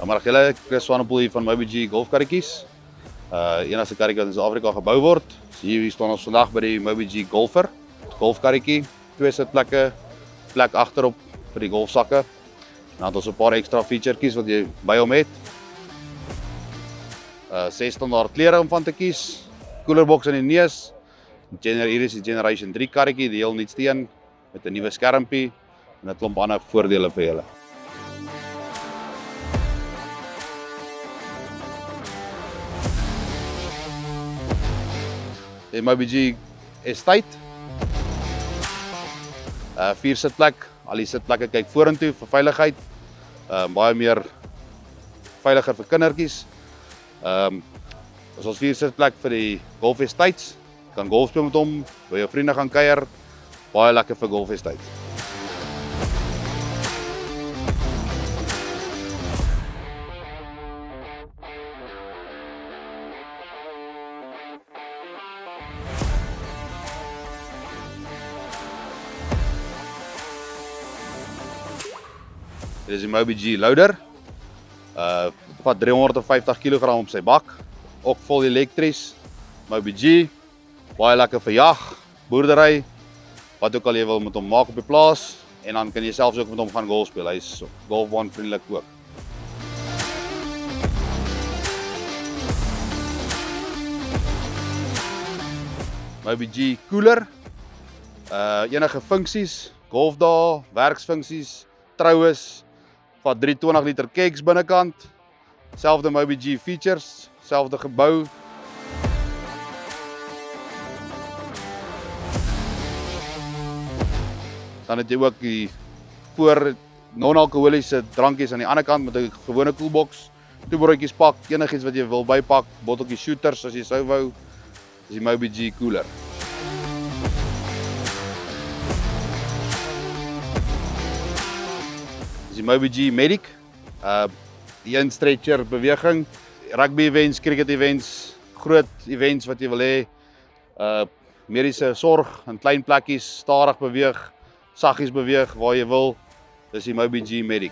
Maar julle, Chris Swanepoel hier van MobiG golfkarretjies. Enigste karretjie wat in Suid-Afrika gebou word. So hier staan ons vandag by die MobiG Golfer. Golfkarretjie, 2 sitplekke, plek agterop vir die golfsakke. Dan het ons 'n paar ekstra featuretjies wat jy by hom het. 6 standaard klere om van te kies. Koelerbox in die neus. Hier is die Generation 3 karretjie, die heel nuutste een met 'n nuwe skermpie en 'n klomp ander voordele vir julle. Die MobiG Estate. 4 sitplek, al die sitplekke kyk vorentoe vir veiligheid. Baie meer veiliger vir kindertjies. Ons 4 sitplek vir die Golf Estates. Kan golf speel met hom, by jou vriende gaan kuier. Baie lekker vir Golf Estates. Dit is die MobiG Loader. Vat 350 kg op sy bak. Ook vol elektries. MobiG. Baie lekker vir jag, boerdery. Wat ook al jy wil met hom maak op die plaas. En dan kan jy selfs ook met hom gaan golf speel. Hy is golfbaan vriendelik ook. MobiG Cooler. Enige funksies, golfdae, werksfunksies, troues. Vat 320 liter kegs binnekant. Selfde MobiG features, selfde gebou. Dan het jy ook die voor non-alkoholiese drankies aan die ander kant met 'n gewone koelbox. Toebroodjies pak, enigiets wat jy wil bypak, botteltjie shooters as jy sou wou. Dis die MobiG Cooler. Dis die MobiG Medic. Die een stretcher beweging, rugby events, cricket events, groot events wat jy wil hê. Mediese sorg in klein plekkies, stadig beweeg, saggies beweeg waar jy wil. Dis die MobiG Medic.